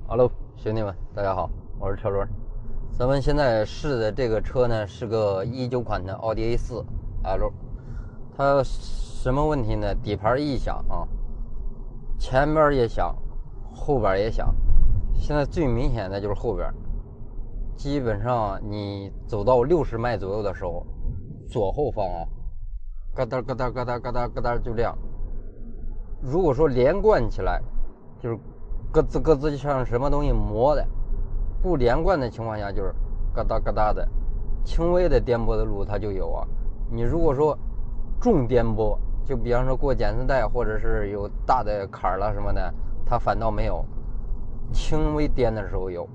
Hello，兄弟们，大家好，我是车轮。咱们现在试的这个车呢，是个19款的奥迪 A4L。它什么问题呢？底盘异响啊，前边也响，后边也响。现在最明显的就是后边，基本上你走到60迈左右的时候，左后方啊，咯哒咯哒咯哒咯哒咯哒就这样。如果说连贯起来，就是咯吱咯吱，就像什么东西磨的；不连贯的情况下，就是咯哒咯哒的。轻微的颠簸的路它就有啊。你如果说重颠簸，就比方说过减速带，或者是有大的坎了什么的，它反倒没有。轻微颠的时候有。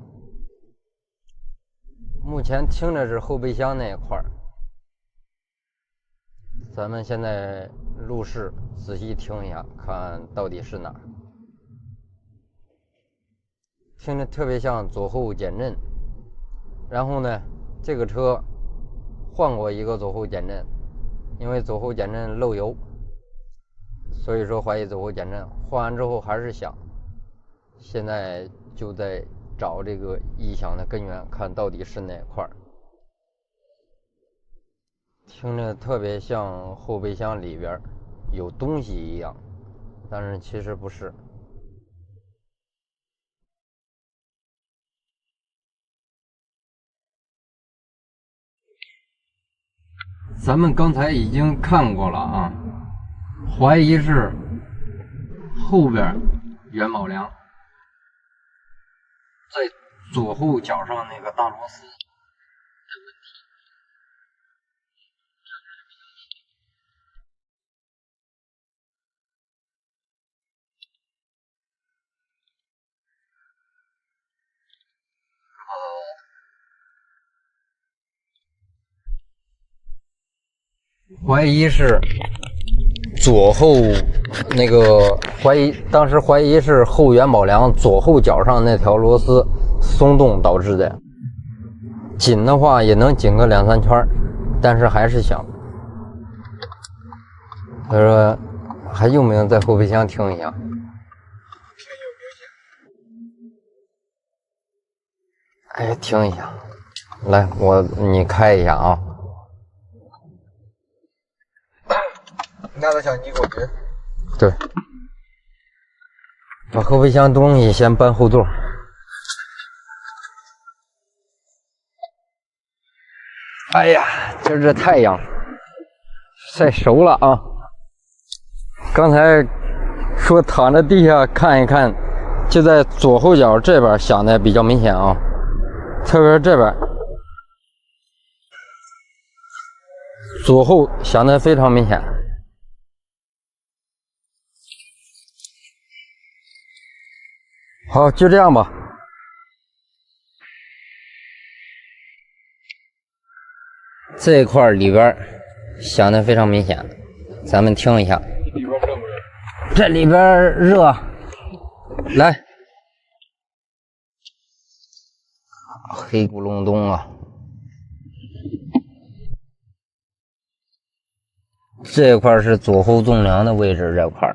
目前听着是后备箱那一块，咱们现在路试仔细听一下，看到底是哪儿。听着特别像左后减震。然后呢，这个车换过一个左后减震，因为左后减震漏油，所以说怀疑左后减震，换完之后还是响。现在就在找这个异响的根源，看到底是哪块。听着特别像后备箱里边有东西一样，但是其实不是。咱们刚才已经看过了啊，怀疑是后边元宝梁在左后脚上那个大螺丝的问题。怀疑是左后那个当时怀疑是后元宝梁左后脚上那条螺丝松动导致的，紧的话也能紧个2-3圈，但是还是响。他说还用不用在后备箱听一下？哎，听一下，来，你开一下啊。拿着相机给我指。对，把后备箱东西先搬后座。哎呀，今儿这太阳晒熟了啊！刚才说躺在地下看一看，就在左后脚这边响的比较明显啊，特别是这边左后响的非常明显。好，就这样吧。这一块里边响的非常明显，咱们听一下。里边热不热？这里边热，来，黑咕隆咚啊！这块是左后纵梁的位置，这块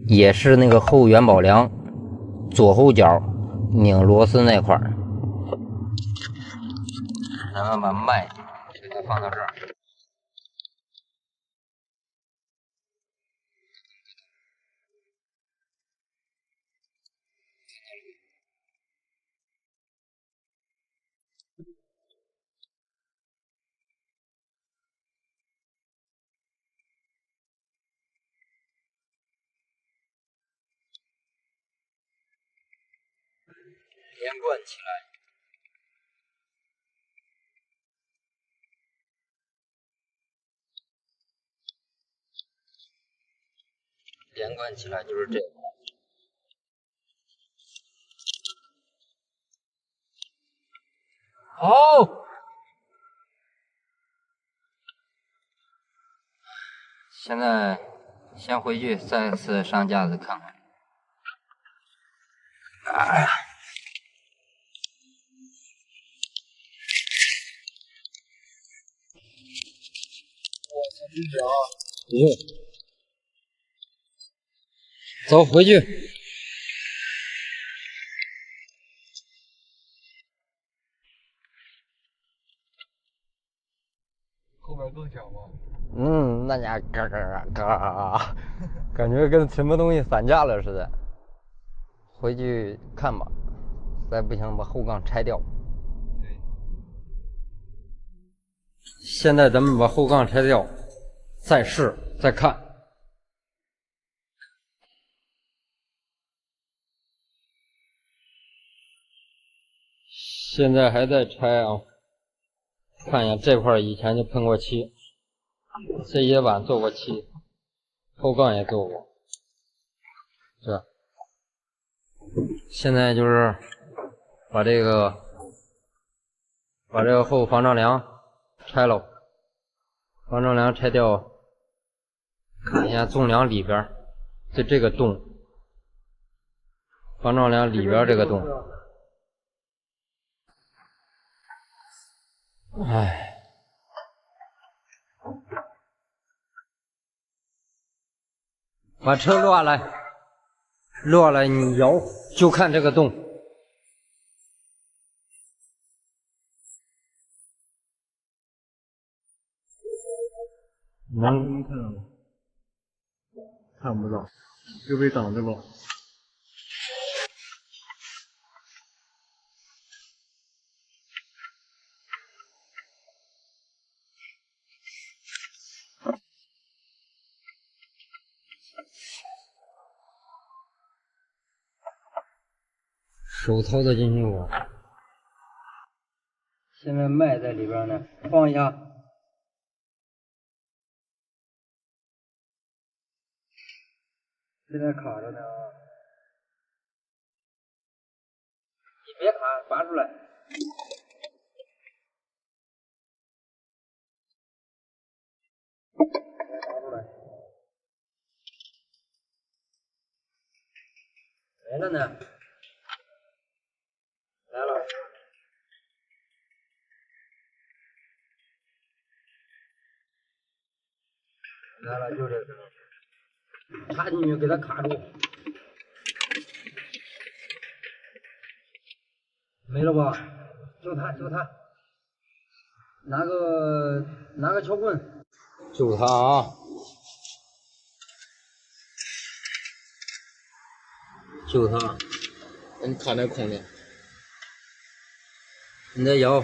也是那个后元宝梁左后脚拧螺丝那块。咱们把麦给它放到这儿。连贯起来，连贯起来就是这个。好，现在先回去再次上架子看看。哎呀，我操，真是啊！走回去。后边更响吗？那家嘎嘎嘎，感觉跟什么东西散架了似的。回去看吧，再不行把后杠拆掉。对。现在咱们把后杠拆掉，再试再看。现在还在拆啊，看一下这块以前就喷过漆，这些板做过漆，后杠也做过。这现在就是把这个后防撞梁拆了，防撞梁拆掉，看一下纵梁里边就这个洞，防撞梁里边这个洞。唉，把车落下来，落下来你摇，就看这个洞。能看到吗？看不到，就被挡着吧。手操作进去过，现在麦在里边呢，放一下。现在卡着呢，你别卡，拔出来。拔出来。来了呢，来了。来了，就这个，插进去给它卡住，没了吧？就它，拿个撬棍，就它啊，就它，你卡那孔里。你再摇，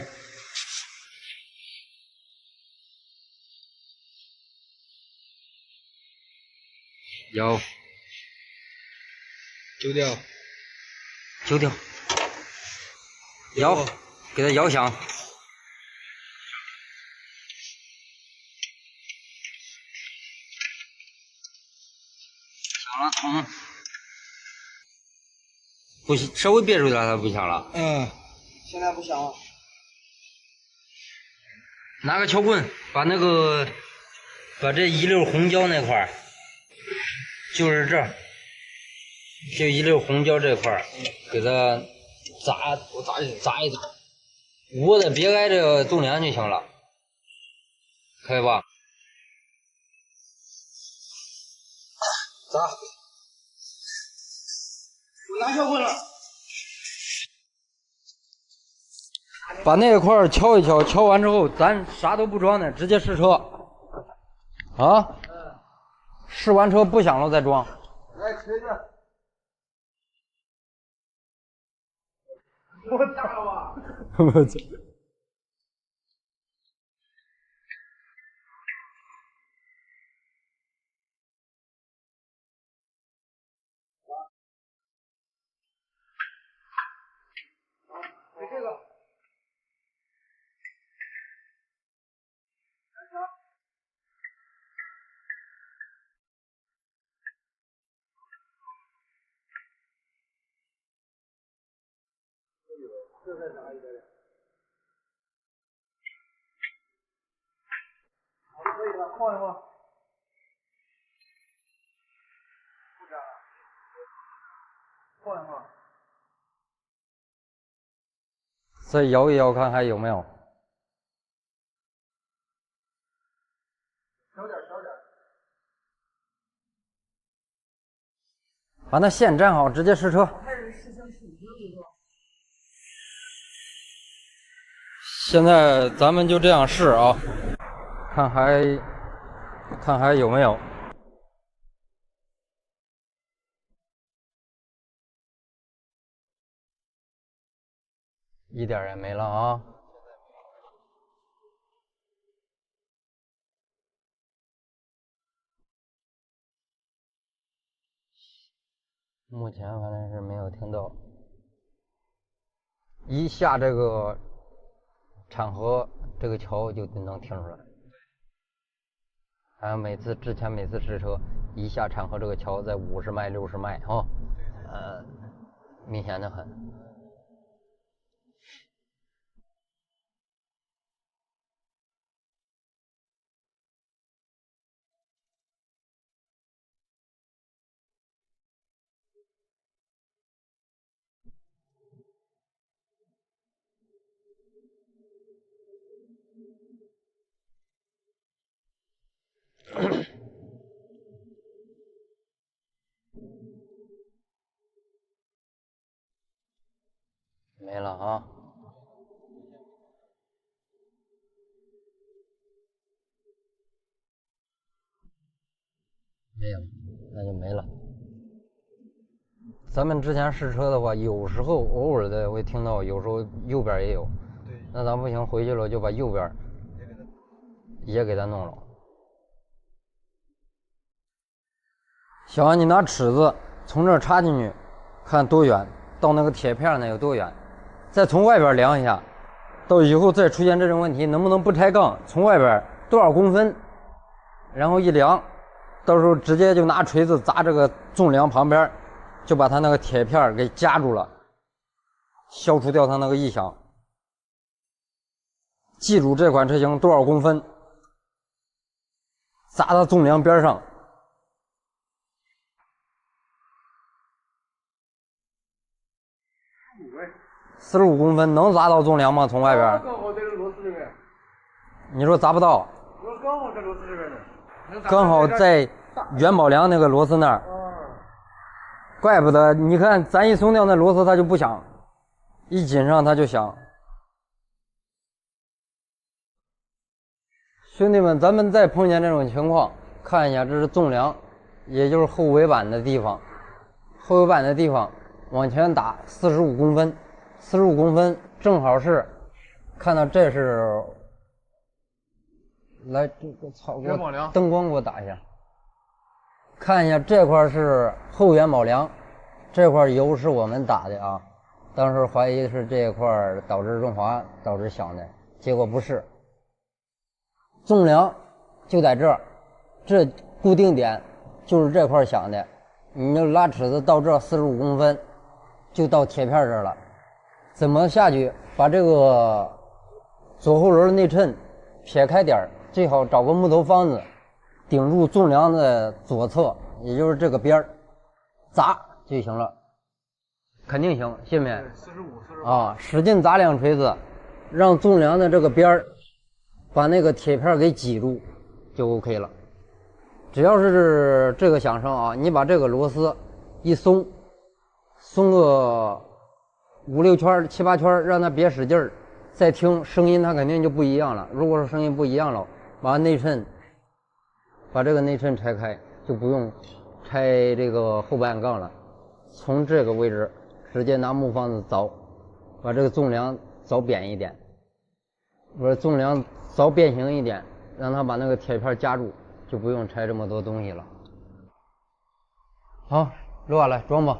摇，揪掉，揪掉，摇，给它摇响。响了，捅。不，稍微别出点它不响了。现在不响了。拿个撬棍，把这一溜红胶那块儿，就是这儿，就一溜红胶这块儿，给它砸一砸，捂的别挨着纵梁就行了，可以吧？砸！我拿撬棍了。把那块儿敲一敲，敲完之后咱啥都不装的，直接试车。啊？试完车不响了再装。来锤子。我大了吧？我操！给这个。这再拿一个。好，可以了，晃一晃。不粘了。晃一晃。再摇一摇看还有没有。小点。把那线粘好，直接试车。开始实行试车是吧？现在咱们就这样试啊，看还有没有。一点也没了啊！目前反正是没有听到。一下这个产河这个桥就能听出来。还有之前每次试车，一下产河这个桥在50迈、60迈哈，明显的很。没了啊！没有，那就没了。咱们之前试车的话，有时候偶尔的会听到，有时候右边也有。对。那咱不行，回去了就把右边也给它弄了。小安，你拿尺子从这儿插进去，看多远，到那个铁片那有多远，再从外边量一下，到以后再出现这种问题，能不能不抬杠，从外边多少公分，然后一量，到时候直接就拿锤子砸这个纵梁旁边，就把它那个铁片给夹住了，消除掉它那个异响。记住这款车型多少公分，砸到纵梁边上。45公分能砸到纵梁吗？从外边？刚好在这螺丝这边。你说砸不到？我刚好在螺丝这边呢。刚好在元宝梁那个螺丝那儿。怪不得，你看咱一松掉那螺丝它就不响，一紧上它就响。兄弟们，咱们再碰见这种情况，看一下这是纵梁，也就是后尾板的地方。后尾板的地方往前打45公分。45公分正好是，看到这是，来这个操，灯光给我打一下，看一下这块是后元宝梁，这块油是我们打的啊，当时怀疑是这一块导致润滑导致响的，结果不是，纵梁就在这儿，这固定点就是这块响的，你就拉尺子到这45公分，就到铁片这儿了。怎么下去把这个左后轮的内衬撇开点，最好找个木头方子顶住纵梁的左侧，也就是这个边儿，砸就行了，肯定行，信没？45啊，使劲砸2锤子，让纵梁的这个边儿把那个铁片给挤住，就 OK 了。只要是这个响声啊，你把这个螺丝一松个5、6圈、7、8圈，让它别使劲儿，再听声音它肯定就不一样了。如果说声音不一样了，把这个内衬拆开，就不用拆这个后半杠了。从这个位置直接拿木方子凿，把这个纵梁凿扁一点，不是纵梁凿变形一点，让它把那个铁片夹住，就不用拆这么多东西了。好，录下来装吧。